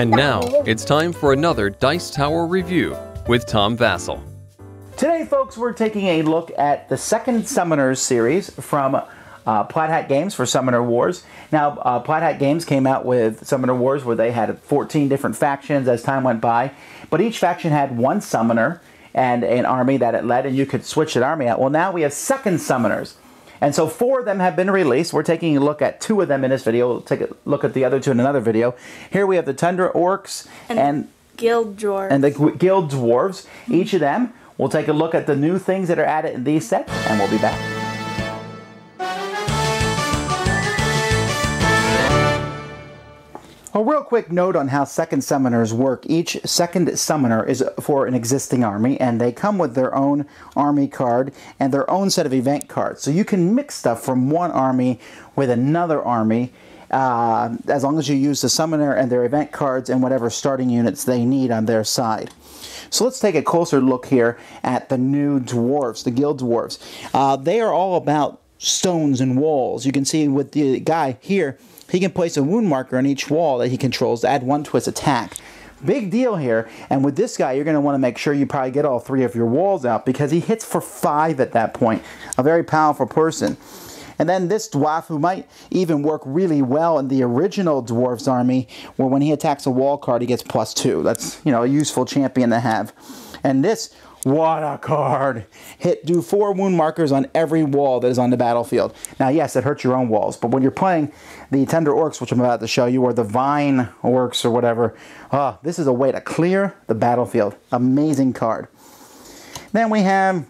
And now, it's time for another Dice Tower review with Tom Vasel. Today, folks, we're taking a look at the second Summoners series from Plaid Hat Games for Summoner Wars. Now, Plaid Hat Games came out with Summoner Wars where they had 14 different factions as time went by, but each faction had one summoner and an army that it led, and you could switch that army out. Well, now we have second Summoners. And so 4 of them have been released. We're taking a look at 2 of them in this video. We'll take a look at the other 2 in another video. Here we have the Tundra Orcs and Guild Dwarves. And the Guild Dwarves. Each of them. We'll take a look at the new things that are added in these sets, and we'll be back. A real quick note on how second summoners work. Each second summoner is for an existing army, and they come with their own army card and their own set of event cards. So you can mix stuff from one army with another army as long as you use the summoner and their event cards and whatever starting units they need on their side. So let's take a closer look here at the new dwarves, the Guild Dwarves. They are all about stones and walls. You can see with the guy here, he can place a wound marker on each wall that he controls to add 1 to his attack. Big deal here. And with this guy, you're going to want to make sure you probably get all 3 of your walls out because he hits for 5 at that point. A very powerful person. And then this dwarf, who might even work really well in the original Dwarves army, where when he attacks a wall card, he gets +2. That's, you know, a useful champion to have. And this, what a card! Do 4 wound markers on every wall that is on the battlefield. Now, yes, it hurts your own walls, but when you're playing the Tundra Orcs, which I'm about to show you, or the Vine Orcs or whatever, this is a way to clear the battlefield. Amazing card. Then we have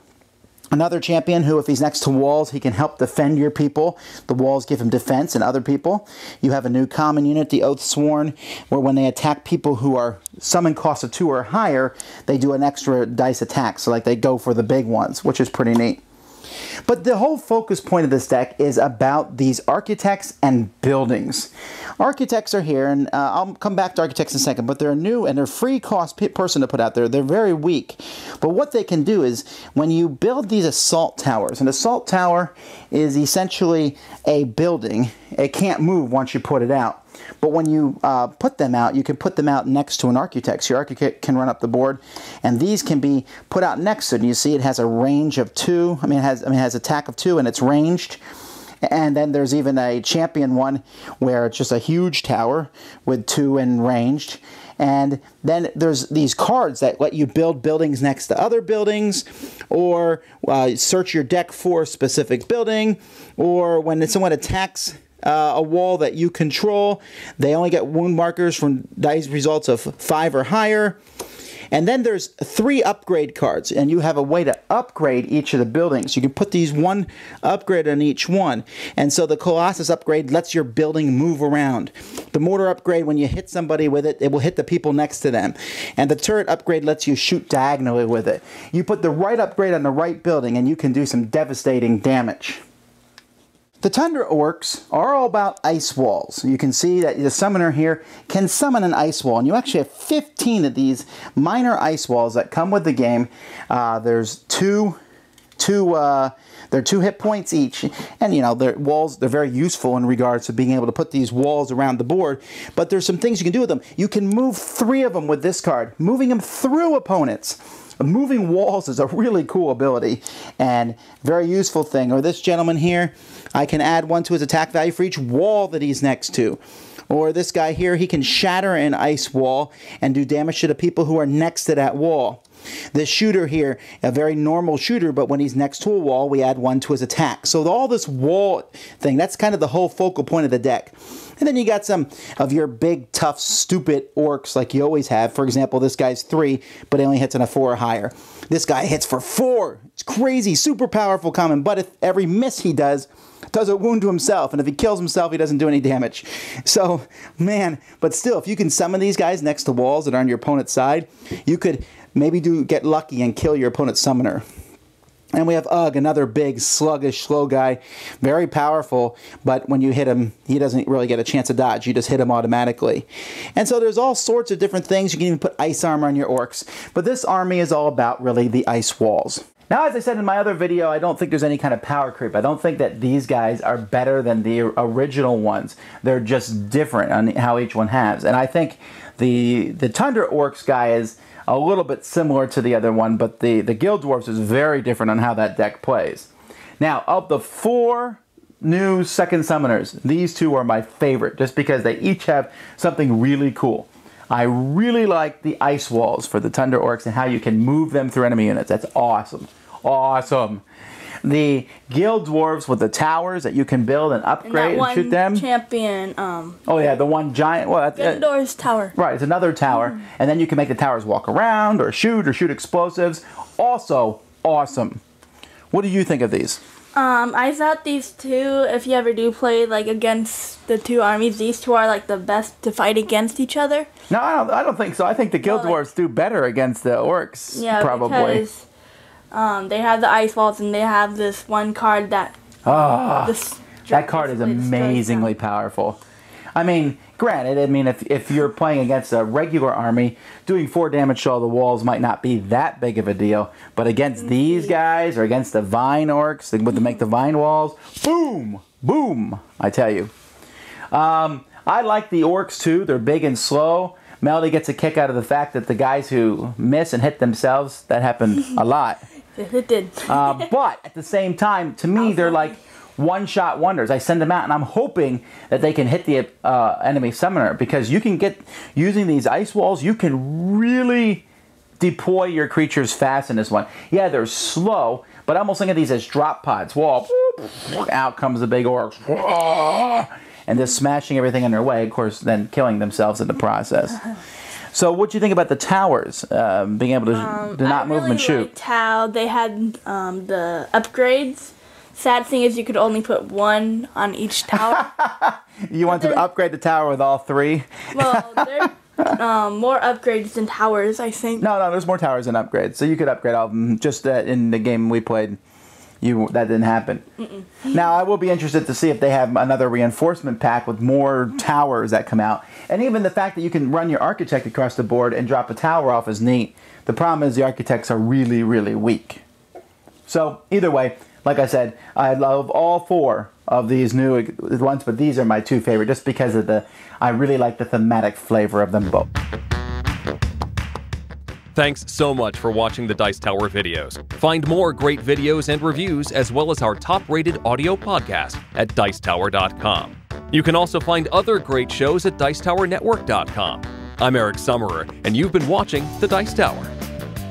another champion who, if he's next to walls, he can help defend your people. The walls give him defense and other people. You have a new common unit, the Oathsworn, where when they attack people who are summon cost of 2 or higher, they do an extra dice attack. So like they go for the big ones, which is pretty neat. But the whole focus point of this deck is about these architects and buildings. Architects are here, and I'll come back to architects in a second, but they're new and they're free cost person to put out there. They're very weak. But what they can do is when you build these assault towers, an assault tower is essentially a building. It can't move once you put it out. But when you put them out, you can put them out next to an architect. So your architect can run up the board, and these can be put out next to it. And you see it has a range of 2. It has attack of 2, and it's ranged. And then there's even a champion one where it's just a huge tower with 2 and ranged. And then there's these cards that let you build buildings next to other buildings, or search your deck for a specific building, or when someone attacks a wall that you control, they only get wound markers from dice results of 5 or higher. And then there's 3 upgrade cards, and you have a way to upgrade each of the buildings. You can put these 1 upgrade on each one. And so the Colossus upgrade lets your building move around. The Mortar upgrade, when you hit somebody with it, it will hit the people next to them. And the Turret upgrade lets you shoot diagonally with it. You put the right upgrade on the right building, and you can do some devastating damage. The Tundra Orcs are all about ice walls. You can see that the summoner here can summon an ice wall, and you actually have 15 of these minor ice walls that come with the game. There's 2 hit points each, and you know, they're very useful in regards to being able to put these walls around the board. But there's some things you can do with them. You can move 3 of them with this card, moving them through opponents. Moving walls is a really cool ability and very useful thing. Or this gentleman here, I can add 1 to his attack value for each wall that he's next to. Or this guy here, he can shatter an ice wall and do damage to the people who are next to that wall. This shooter here, a very normal shooter, but when he's next to a wall, we add 1 to his attack. So all this wall thing, that's kind of the whole focal point of the deck. And then you got some of your big, tough, stupid orcs like you always have. For example, this guy's 3, but he only hits on a 4 or higher. This guy hits for 4. It's crazy, super powerful common, but if every miss he does a wound to himself, and if he kills himself, he doesn't do any damage. So, man, but still, if you can summon these guys next to walls that are on your opponent's side, you could maybe get lucky and kill your opponent's summoner. And we have Ugg, another big, sluggish, slow guy. Very powerful, but when you hit him, he doesn't really get a chance to dodge. You just hit him automatically. And so there's all sorts of different things. You can even put ice armor on your orcs. But this army is all about, really, the ice walls. Now, as I said in my other video, I don't think there's any kind of power creep. I don't think that these guys are better than the original ones. They're just different on how each one has. And I think The Tundra Orcs guy is a little bit similar to the other one, but the Guild Dwarves is very different on how that deck plays. Now, of the 4 new second summoners, these 2 are my favorite, just because they each have something really cool. I really like the ice walls for the Tundra Orcs and how you can move them through enemy units. That's awesome. Awesome. The Guild Dwarves with the towers that you can build and upgrade and shoot them. Champion. Oh yeah, the one giant. Well, Vendor's tower. Right, it's another tower, and then you can make the towers walk around or shoot explosives. Also awesome. What do you think of these? I thought these 2, if you ever do play like against the 2 armies, these 2 are like the best to fight against each other. No, I don't think so. I think the Guild Dwarves do better against the Orcs. Yeah, probably. Because they have the ice walls, and they have this one card that. That card is amazingly powerful. I mean, granted, if you're playing against a regular army, doing 4 damage to all the walls might not be that big of a deal. But against these guys, or against the Vine Orcs, they would make the Vine walls, boom, boom, I tell you. I like the Orcs too. They're big and slow. Melody gets a kick out of the fact that the guys who miss and hit themselves, that happened a lot. It did. But at the same time, to me, they're like one-shot wonders. I send them out, and I'm hoping that they can hit the enemy summoner, because you can get, using these ice walls, you can really deploy your creatures fast in this one. Yeah, they're slow, but I almost think of these as drop pods. Whoa, out comes the big orcs, and just smashing everything in their way, of course, then killing themselves in the process. So what do you think about the towers, being able to not move and shoot? I really liked how they had the upgrades. Sad thing is you could only put 1 on each tower. You want to upgrade the tower with all 3? Well, there are more upgrades than towers, I think. No, there's more towers than upgrades. So you could upgrade all of them. Just that in the game we played, that didn't happen. Now, I will be interested to see if they have another reinforcement pack with more towers that come out. And even the fact that you can run your architect across the board and drop a tower off is neat. The problem is the architects are really, really weak. So either way, like I said, I love all 4 of these new ones, but these are my 2 favorite just because of I really like the thematic flavor of them both. Thanks so much for watching the Dice Tower videos. Find more great videos and reviews, as well as our top-rated audio podcast at Dicetower.com. You can also find other great shows at Dicetowernetwork.com. I'm Eric Summerer, and you've been watching The Dice Tower.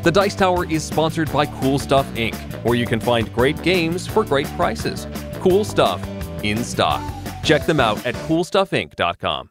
The Dice Tower is sponsored by Cool Stuff Inc., where you can find great games for great prices. Cool stuff in stock. Check them out at CoolStuffInc.com.